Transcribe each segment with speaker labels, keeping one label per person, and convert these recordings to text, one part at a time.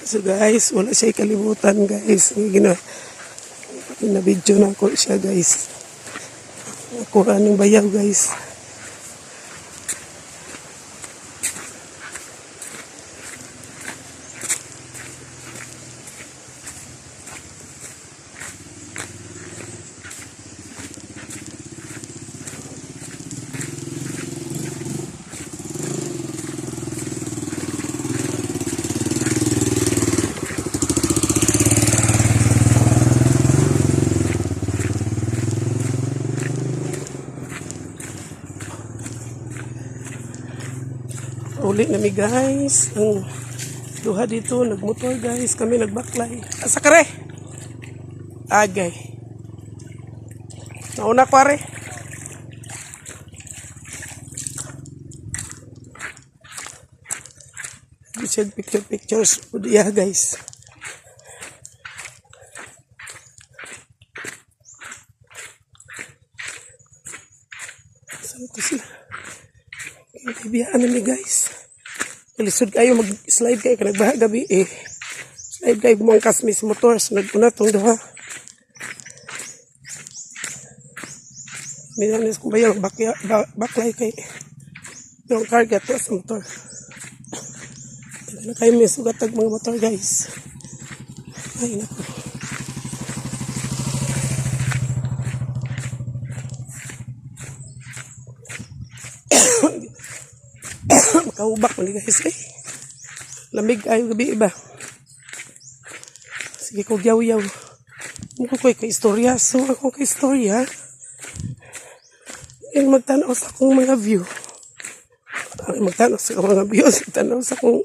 Speaker 1: So guys, wala siya kalimutan guys. Ginabidyo na ko siya guys. Nakuha ng bayaw guys. Uli na mi guys. Ang duha dito nagmotor guys. Kami nagbaklay. Asa kare? Agay. Nauna ko are. Bisag pictures po diya guys. Saan ko sila? Ibiyaan na mi guys. Kalisod kayo mag-slide kayo. Kanagbaha gabi eh. Slide kayo gumangkas mis motors. Nagpuna itong duha. Minanis kung ba yung baklay kay yung target to sa motor. Tagal na kayo may sugatag mga motor guys. Ay naku. Makahubak mo guys eh. Lamig ayo gabi iba. Sige ko yaw-yaw. Mukha ko ka-istorya. So ako ka-istorya. Ay magtanaw sa akong mga view. Ay magtanaw sa akong mga views. Magtanaw sa akong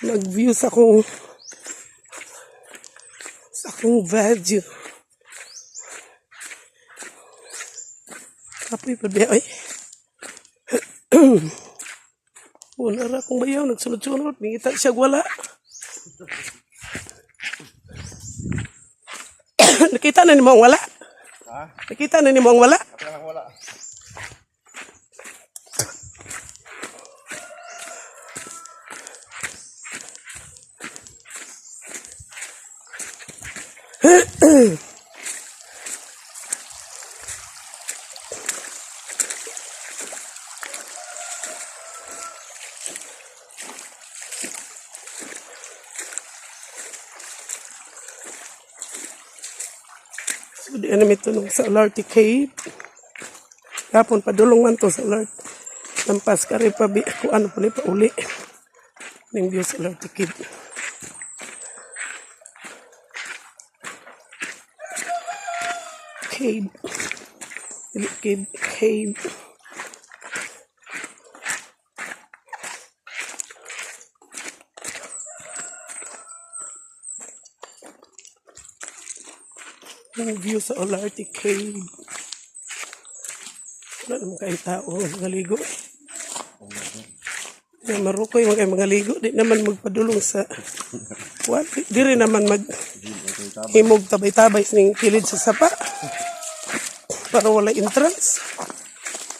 Speaker 1: mag-view sa akong value. Kapoy pa ba ay? Una ra kong bayaw, nagsunod-sunod, mingita siya wala. Nakita na ni mo ang wala? Ha? Nakita na ni mo ang wala? Kapag wala. So, di namin ito nung sa Olarte Cave. Kapon, padulong man to sa Olarte. Lampas ka rin pa, kung ano pa rin pa uli. Ng view sa Olarte Cave. Cave. Cave. Yung view sa Olarte Cave. Wala naman kayong tao magaligo. Yung marukoy mga ligo. Di naman magpadulong sa di rin naman himog tabay-tabay ng kilid sa sapa. Para wala entrance.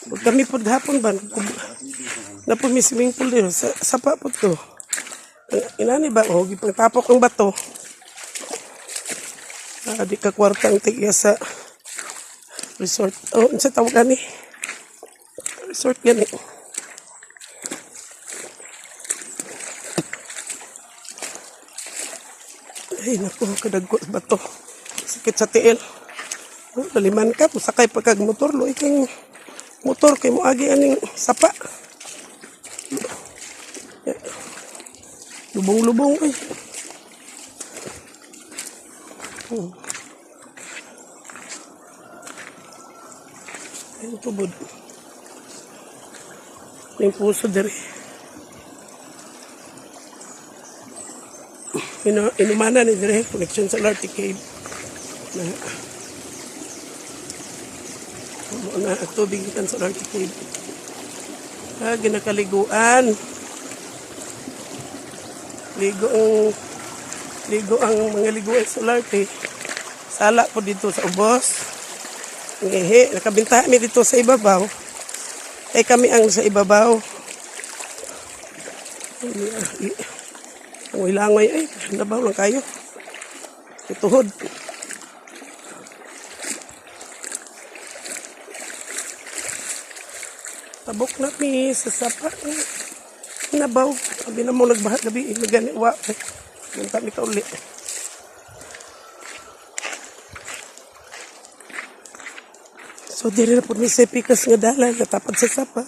Speaker 1: Pag kami po hapon ba na po may swimming pool din sa sapa po to. Inani ba? O, gipang tapok ng bato. Di ka kwarta ang tigya sa resort. Oh, sa tawag gani. Resort gani. Ay, naku, kadagko ba to? Sakit sa tiil. Oh, laliman ka, sakay pagkag motor. Loy kang motor kay mo agi aning sapa. Lubong-lubong ay. Ayun tubod. Yung puso diri. Inumana ni diri connection sa Olarte Cave. Na tubig ikan sa Olarte Cave. Ginakaliguan. Ligo ang mga liguan sa Olarte. Sala po dito sa ubos. Nakabinta kami dito sa ibabaw. Ay kami ang sa ibabaw. Ang ilangay ay, nabaw lang kayo. Ituhod. Tabok na mi sa sapa. Nabaw. Sabi na mo nagbahat gabi. Magani wa. Munta mi ka uli. So, diri na po ni Sepikas nga dalan. Natapad sa sapa.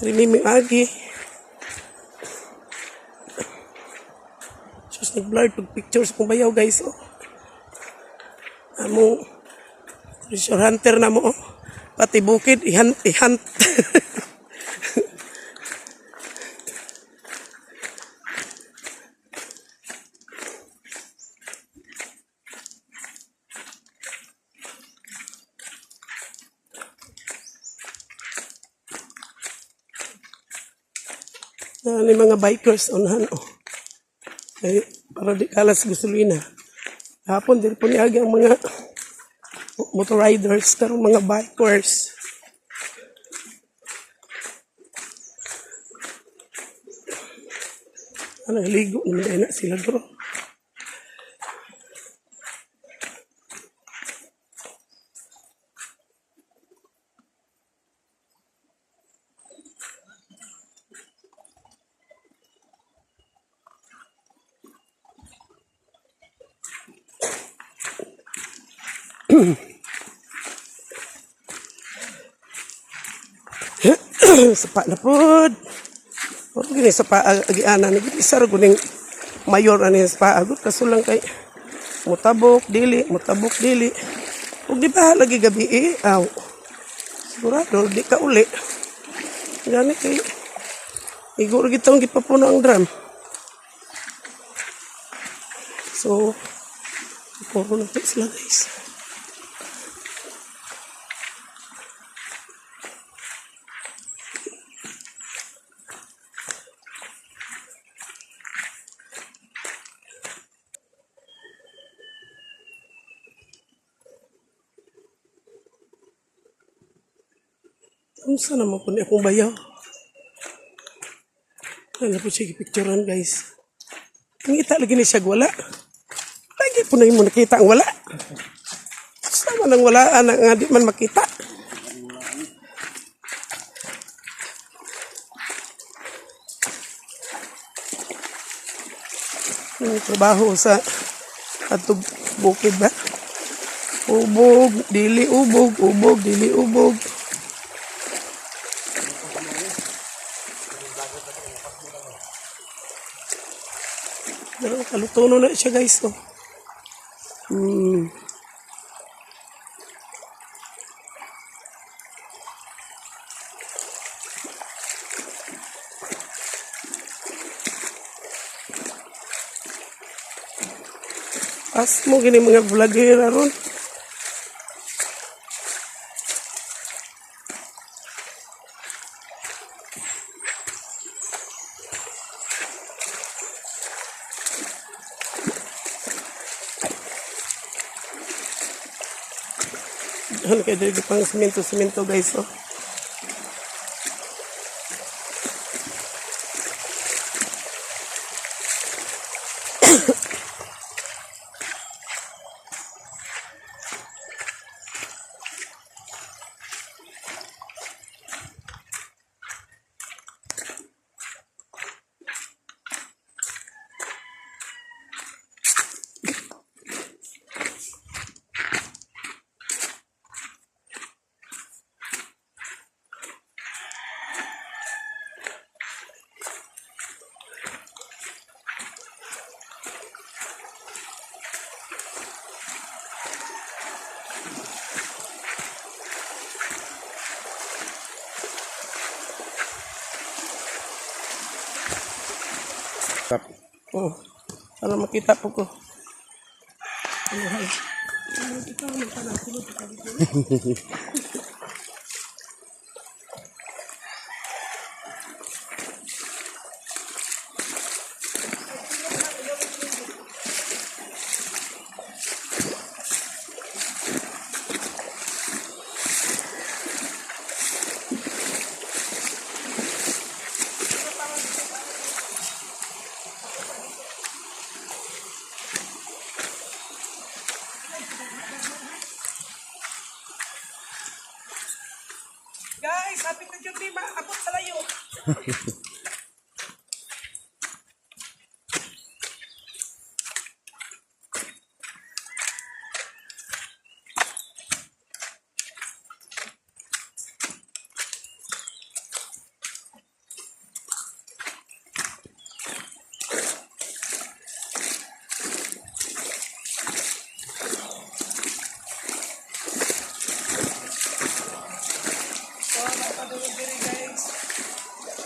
Speaker 1: Rini mi agi. Just nag-blur pag pictures kung bayaw guys. Oh. Among treasure hunter na mo. Oh. Pati bukid, ihunt. Ni mga bikers unahan oh. Ay, para di kalas gasolina. Hapon din po niagi ang mga motor riders karong mga bikers. Ano ligo naman na sila bro. Sapa na pod. O gini sapa agiana nagit isa ra guning mayor ani sapa agot kaso lang kay mutabok dili. Ug di ba lagi gabi aw. Sigurado di ka uli. Gani kay igor gitong gipapuno ang drum. So puro na sila guys. Unsa naman po ni akong bayaw? Ano po siya picturean guys? Ngita lagi ni siya wala. Lagi po na yung nakita ang wala. Sama nang wala nga di man makita. Yung trabaho sa atog bukid ba? Ubog, dili ubog, dili ubog. Kalutono na siya guys. Oh. As mo gini mga vlogger ron. Ano kayo dito pang simento guys. Oh. Oh, para makita po ko.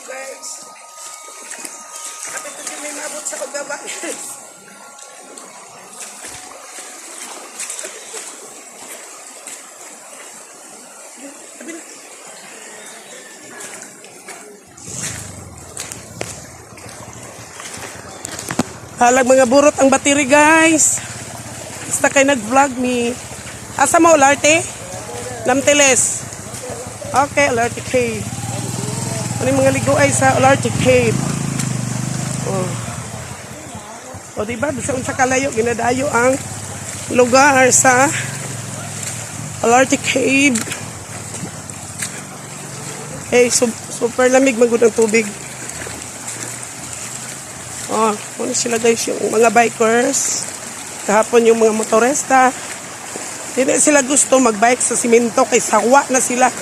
Speaker 1: Guys, kapit ito may mabot sa kagaba. Halag mga burot ang battery guys. Basta kayo nag-vlog ni. Asa mo, Larte? Namteles. Okay, Larte Cave. Ano yung mga ligo ay sa Larte Cave. Oh. O diba, bisa unsa kalayo, ginadayo ang lugar sa Larte Cave. Okay, super lamig magud ang tubig. Oh, ano sila guys, yung mga bikers. Kahapon yung mga motorista. Hindi sila gusto magbike sa simento kay sawa na sila.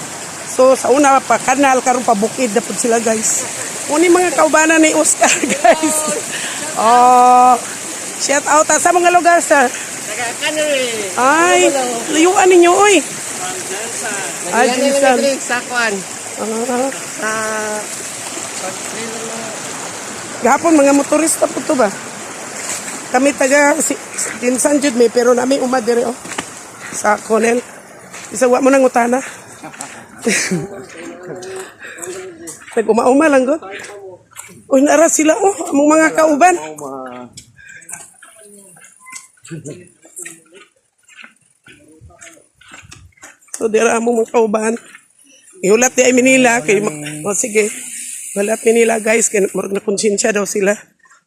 Speaker 1: So sa una pa kanal karon pa bukid dapat sila guys. Uni mga kaubanan ni Oscar guys. Oh, shout out sa mga lugar sir. Ay, layuan ninyo oy. Ay, Jinsan.
Speaker 2: Sa kwan. Sa
Speaker 1: Gahapon mga motorista po to ba? Kami taga Jinsan jud may pero nami umadire oh. Sa Conel. Isawa mo nang utana. Nag-uma-uma lang go. Uy, nara sila oh, among mga kauban. So, dira among mga kauban. Ihulat di ay Manila. Kay, oh, sige. Hulat Manila guys. Kaya na konsensya daw sila.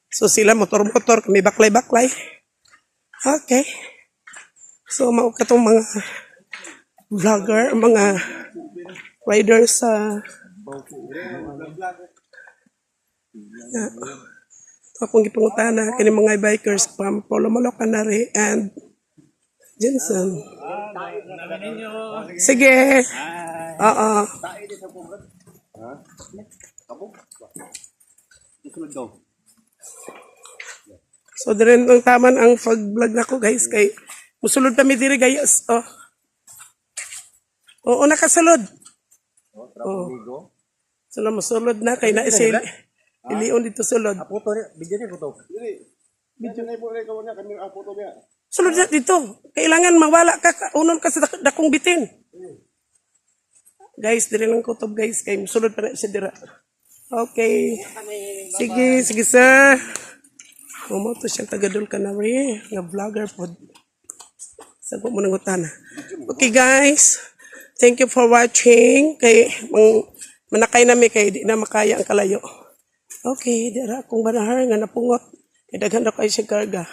Speaker 1: So, sila motor-motor. Kami baklay-baklay. Okay. So, maukatong mga vlogger, mga riders sa akong gipangutana kini mga bikers from Polo Malocanari and Jensen. Sige. Oo. So diren ang taman ang pag-vlog nako guys kay musulod kami diri gayas. Oh. Oo, nakasulod. Oh. Sila musulod na kay naisil. Ilion dito sulod.
Speaker 2: Apoto ni, video ni photo.
Speaker 1: Video na po ikaw na kami apoto niya. Sulod na dito. Kailangan mawala ka unon ka sa dakong bitin. Guys, dire lang kutob guys kay musulod pa na siya dira. Okay. Sige, sige sir. Umoto siyang tagadol ka na rin. Nga vlogger po. Sagot mo ng utana. Okay guys. Thank you for watching. Kay manakay nami kay di na makaya ang kalayo. Okay, dira akong banahar nga napungot. Kay daghan ra kay siya karga.